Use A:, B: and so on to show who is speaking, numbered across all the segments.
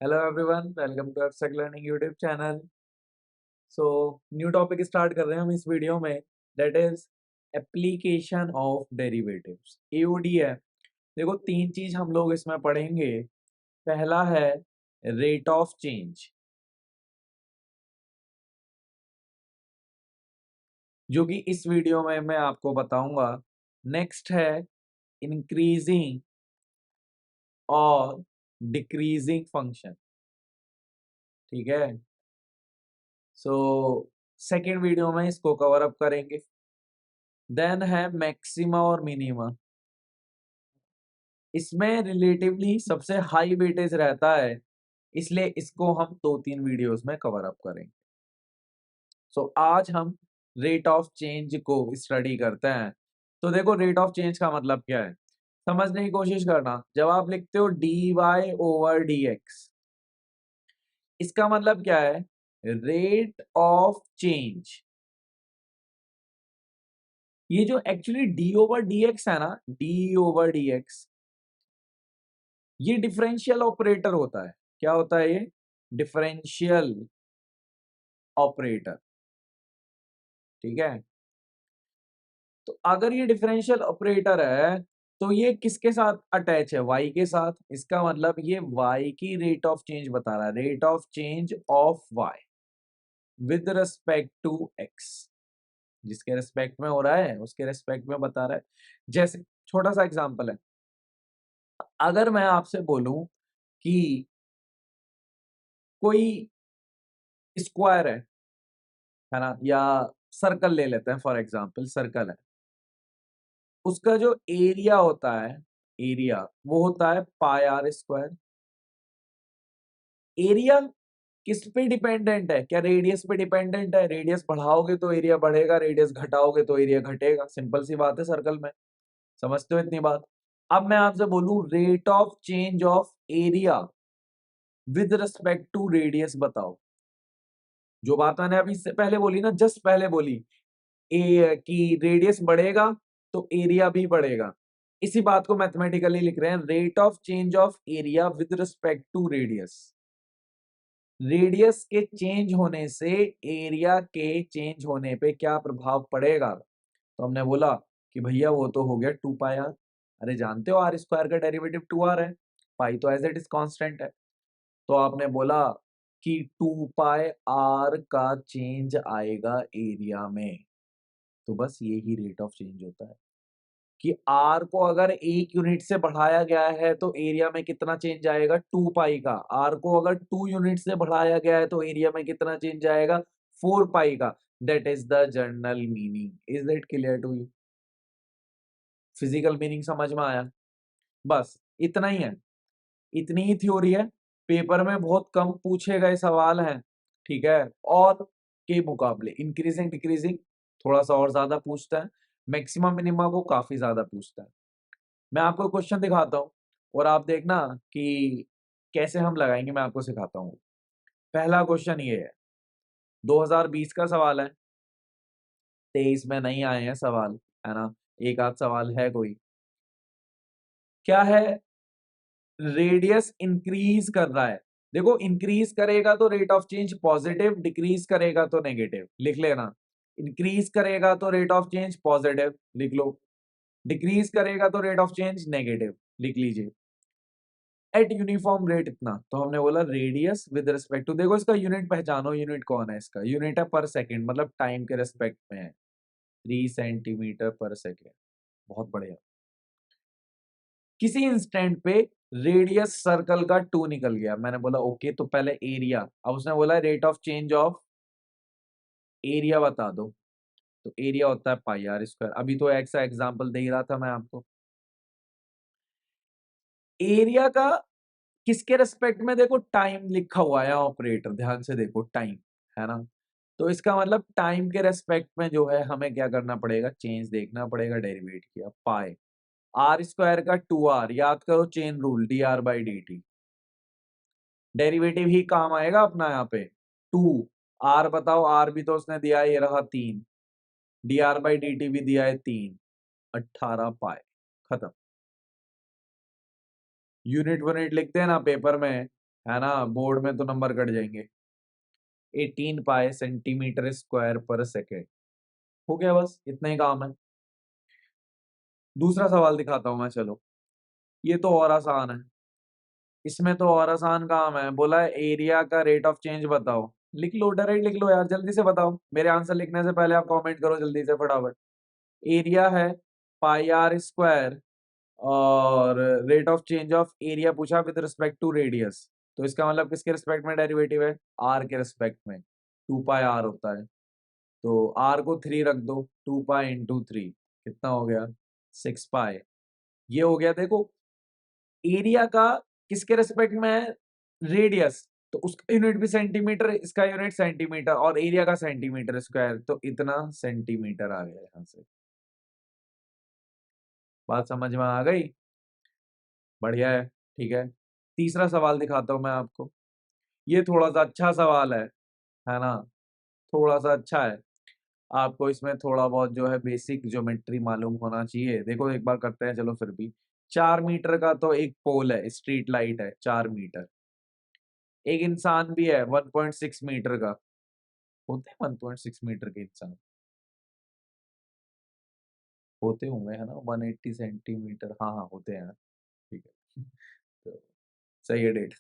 A: Hello everyone, welcome to Fsec learning YouTube channel. So new topic start कर रहे हैं हम इस वीडियो में, that is application of derivatives. AOD है। देखो, तीन चीज हम लोग इसमें पढ़ेंगे। पहला है रेट ऑफ चेंज, जो कि इस वीडियो में मैं आपको बताऊंगा। नेक्स्ट है इंक्रीजिंग और डिक्रीजिंग फंक्शन। ठीक है। सो सेकेंड वीडियो में इसको कवर अप करेंगे। देन है मैक्सिमा और मिनिमा। इसमें रिलेटिवली सबसे हाई वेटेज रहता है, इसलिए इसको हम 2-3 वीडियोस में कवर अप करेंगे। सो आज हम रेट ऑफ चेंज को स्टडी करते हैं। तो देखो, रेट ऑफ चेंज का मतलब क्या है समझने की कोशिश करना। जब आप लिखते हो d y over d x, इसका मतलब क्या है? Rate of change. ये जो actually d over d x है ना, डी ओवर डी एक्स, ये डिफरेंशियल ऑपरेटर होता है। क्या होता है ये? Differential operator. ठीक है। तो अगर ये डिफरेंशियल ऑपरेटर है तो ये किसके साथ अटैच है? y के साथ। इसका मतलब ये y की रेट ऑफ चेंज बता रहा है, rate of change of y with respect to x। जिसके रिस्पेक्ट में हो रहा है उसके रिस्पेक्ट में बता रहा है। जैसे छोटा सा एग्जांपल है, अगर मैं आपसे बोलूं कि कोई स्क्वायर है ना, या सर्कल ले लेते हैं, फॉर एग्जांपल सर्कल है, उसका जो एरिया होता है, एरिया वो होता है पाई आर स्क्वायर। एरिया किस पे डिपेंडेंट है? क्या रेडियस पे डिपेंडेंट है? रेडियस बढ़ाओगे तो एरिया बढ़ेगा, रेडियस घटाओगे तो एरिया घटेगा। सिंपल सी बात है सर्कल में। समझते हो इतनी बात? अब मैं आपसे बोलूं rate of change of area with respect to radius, बताओ। जो बात मैंने अभी इससे पहले बोली ना, जस्ट पहले बोली कि रेडियस बढ़ेगा तो एरिया भी बढ़ेगा। इसी बात को मैथमेटिकली लिख रहे हैं, rate of change of area with respect to radius. Radius के चेंज होने से एरिया के चेंज होने पे क्या प्रभाव पड़ेगा? तो हमने बोला कि भैया वो तो हो गया 2 पाई आर। अरे जानते हो आर स्क्वायर का डेरिवेटिव 2r है, पाई तो एज इट इज कांस्टेंट है। तो आपने बोला कि 2 पाई आर का चेंज आएगा एरिया में। तो बस यही रेट ऑफ चेंज होता है कि आर को अगर 1 यूनिट से बढ़ाया गया है तो एरिया में कितना चेंज आएगा? 2 पाई का। आर को अगर 2 यूनिट से बढ़ाया गया है तो एरिया में कितना चेंज आएगा? 4 पाई का। That is the general meaning. Is that clear to you? Physical meaning समझ में आया? बस इतना ही है, इतनी ही थ्योरी है। पेपर में बहुत कम पूछे गए सवाल हैं। ठीक है। और के मुकाबले इंक्रीजिंग डिक्रीजिंग थोड़ा सा और ज्यादा पूछता है, मैक्सिमम मिनिमम को काफी ज्यादा पूछता है। मैं आपको क्वेश्चन दिखाता हूँ और आप देखना कि कैसे हम लगाएंगे। मैं आपको सिखाता हूँ। पहला क्वेश्चन ये है, 2020 का सवाल है, 23 में नहीं आए हैं सवाल, है ना। एक आध सवाल है कोई। क्या है? रेडियस इंक्रीज कर रहा है। देखो, इंक्रीज करेगा तो rate of change positive, decrease करेगा तो नेगेटिव। लिख लेना। इंक्रीज करेगा तो रेट ऑफ चेंज पॉजिटिव, लिख लो। डिक्रीज करेगा तो रेट ऑफ चेंज नेगेटिव, लिख लीजिए। एट यूनिफॉर्म रेट इतना, तो हमने बोला रेडियस विद रिस्पेक्ट टू, देखो इसका यूनिट पहचानो। यूनिट कौन है? इसका यूनिट है पर सेकंड, मतलब टाइम के रिस्पेक्ट में है। 3 सेंटीमीटर पर सेकेंड। बहुत बढ़िया। किसी इंस्टेंट पे रेडियस सर्कल का 2 निकल गया। मैंने बोला ओके, तो पहले एरिया। अब उसने बोला rate of change of area बता दो। तो एरिया होता है पाई आर स्क्वायर। अभी तो ऐसा एग्जांपल दे ही रहा था मैं आपको। एरिया का किसके रेस्पेक्ट में? देखो टाइम लिखा हुआ है ऑपरेटर, ध्यान से देखो टाइम, है ना। तो इसका मतलब टाइम के रेस्पेक्ट में जो है हमें क्या करना पड़ेगा? चेंज देखना पड़ेगा। डेरिवेट किया पाई आर स्क्वायर का 2r, याद करो chain rule, D R by D T. Derivative ही काम आएगा अपना यहाँ पे। 2 आर बताओ, आर भी तो उसने दिया है, ये रहा 3। D R by D T भी दिया है 3। 18 पाई। खत्म। यूनिट यूनिट लिखते हैं ना पेपर में, है ना, बोर्ड में तो नंबर कट जाएंगे। 18 पाई सेंटीमीटर स्क्वायर पर सेकेंड। हो गया, बस इतना ही काम है। दूसरा सवाल दिखाता हूं मैं, चलो। ये तो और आसान है, इसमें तो और आसान काम है। बोला है एरिया का रेट ऑफ चेंज बताओ। लिख लो, डायरेक्ट लिख लो यार, जल्दी से बताओ। मेरे आंसर लिखने से पहले आप कमेंट करो जल्दी से फटाफट। एरिया है पाई आर स्क्वायर, और rate of change of area पूछा विद रिस्पेक्ट टू रेडियस। तो इसका मतलब किसके रिस्पेक्ट में डेरिवेटिव है? आर के रिस्पेक्ट में। 2 पाई आर होता है, तो आर को 3 रख दो, 2 पाई इंटू 3 कितना हो गया? 6 पाई। ये हो गया। देखो, एरिया का किसके रेस्पेक्ट में है? रेडियस, तो उसका यूनिट भी सेंटीमीटर, इसका यूनिट सेंटीमीटर, और एरिया का सेंटीमीटर स्क्वायर, तो इतना सेंटीमीटर आ गया यहां से। बात समझ में आ गई? बढ़िया है, ठीक है। तीसरा सवाल दिखाता हूं मैं आपको। ये थोड़ा सा अच्छा सवाल है ना, थोड़ा सा अच्छा है। आपको इसमें थोड़ा बहुत जो है बेसिक ज्योमेट्री मालूम होना चाहिए। देखो एक बार करते हैं, चलो फिर भी। 4 मीटर का तो एक पोल है, स्ट्रीट लाइट है 4 मीटर। एक इंसान भी है 1.6 मीटर का। होते हैं 1.6 मीटर के इंसान? होते होंगे, है ना, 180 सेंटीमीटर। हाँ हाँ, होते हैं, ठीक है। तो सही है डेट।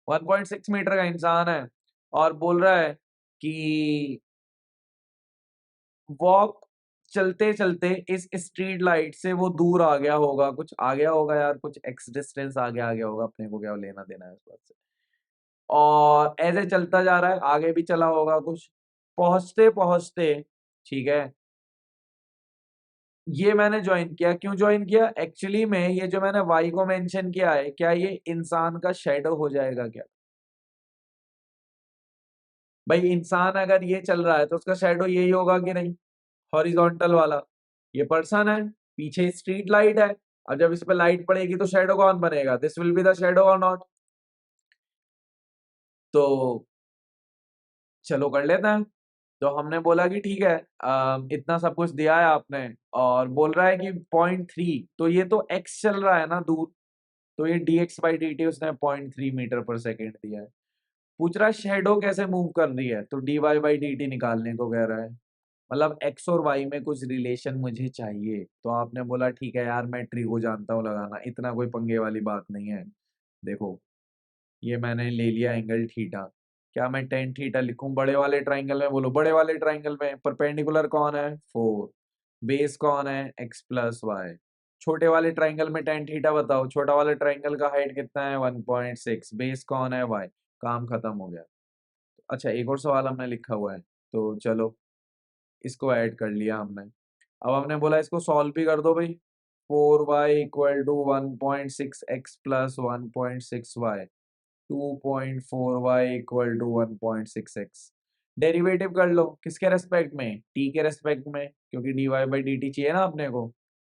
A: 1.6 मीटर का इंसान है, और बोल रहा है कि वॉक, चलते चलते इस स्ट्रीट लाइट से वो दूर आ गया होगा, कुछ आ गया होगा यार, कुछ एक्स डिस्टेंस आगे आ गया होगा। अपने को क्या लेना देना है इस बात से। और ऐसे चलता जा रहा है, आगे भी चला होगा कुछ, पहुंचते पहुंचते, ठीक है। ये मैंने ज्वाइन किया, क्यों ज्वाइन किया? एक्चुअली में ये जो मैंने वाई को मेंशन किया है, क्या ये इंसान का शेडो हो जाएगा क्या? भाई इंसान अगर ये चल रहा है तो उसका शेडो यही होगा कि नहीं? हॉरिजॉन्टल वाला। ये पर्सन है, पीछे स्ट्रीट लाइट है। अब जब इस पे लाइट पड़ेगी तो शेडो कौन बनेगा? This will be the shadow और नॉट? तो चलो कर लेते हैं। तो हमने बोला कि ठीक है, इतना सब कुछ दिया है आपने, और बोल रहा है कि 0.3, तो ये तो x चल रहा है ना दूर, तो ये dx/dt उसने 0.3 मीटर पर सेकेंड दिया है। पूछ रहा है शेडो कैसे मूव कर रही है, तो dy/dt निकालने को कह रहा है। मतलब x और y में कुछ रिलेशन मुझे चाहिए। तो आपने बोला ठीक है यार, मैं ट्री को जानता हूँ लगाना, इतना कोई पंगे वाली बात नहीं है। देखो, ये मैंने ले लिया एंगल थीटा। क्या मैं टेन थीटा लिखूं बड़े वाले ट्राइंगल में? बोलो, बड़े वाले ट्राइंगल में परपेंडिकुलर कौन है? 4। बेस कौन है? x+y। छोटे वाले ट्राइंगल में टेन थीटा बताओ, छोटा वाले ट्राइंगल का हाइट कितना है? 1.6। बेस कौन है? y। काम खत्म हो गया। अच्छा, एक और सवाल हमने लिखा हुआ है, तो चलो इसको ऐड कर लिया हमने। अब हमने बोला इसको सॉल्व भी कर दो भाई। 4y = 1.6x + 1.6y, 2.4y = 1.6x। Derivative कर लो, किसके रेस्पेक्ट में? टी के रेस्पेक्ट में, क्योंकि dy/dt चाहिए ना अपने को।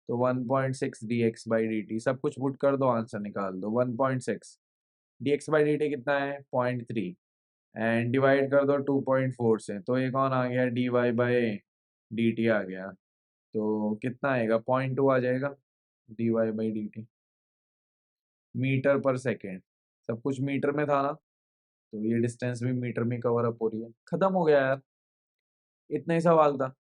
A: तो 1.6 dx/dt, सब कुछ पुट कर दो, आंसर निकाल दो। 1.6 dx/dt कितना है? 0.3, एंड डिवाइड कर दो 2.4 से, तो ये कौन आ गया? dy/dt आ गया। तो कितना आएगा? 0.2 आ जाएगा dy/dt। मीटर पर सेकेंड, सब कुछ मीटर में था ना, तो ये डिस्टेंस भी मीटर में कवर अप हो रही है। खत्म हो गया यार, इतना ही सवाल था,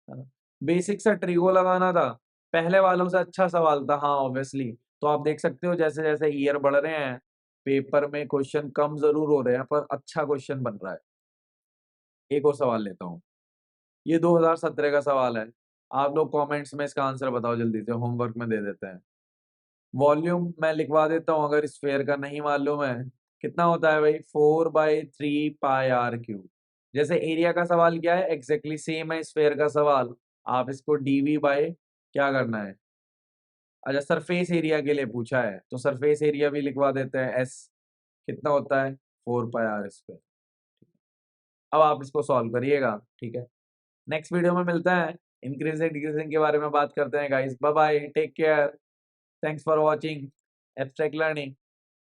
A: है ना। बेसिक सा ट्रिगो लगाना था। पहले वालों से अच्छा सवाल था, हाँ ऑब्वियसली। तो आप देख सकते हो जैसे जैसे ईयर बढ़ रहे हैं, पेपर में क्वेश्चन कम जरूर हो रहे हैं, पर अच्छा क्वेश्चन बन रहा है। एक और सवाल लेता हूँ। ये 2017 का सवाल है। आप लोग कमेंट्स में इसका आंसर बताओ जल्दी से, होमवर्क में दे देते हैं। वॉल्यूम मैं लिखवा देता हूँ, अगर स्फेयर का नहीं मालूम है। कितना होता है भाई? 4/3 πr क्यूब। जैसे एरिया का सवाल क्या है, एग्जैक्टली सेम है स्फेयर का सवाल। आप इसको डीवी बाय क्या करना है? अच्छा, सरफेस एरिया के लिए पूछा है, तो सरफेस एरिया भी लिखवा देते हैं, एस। कितना होता है? 4 πr²। अब आप इसको सॉल्व करिएगा, ठीक है। नेक्स्ट वीडियो में मिलते हैं, इंक्रीजिंग डिक्रीजिंग के बारे में बात करते हैं guys. Bye bye, take care, thanks for watching Abstract learning.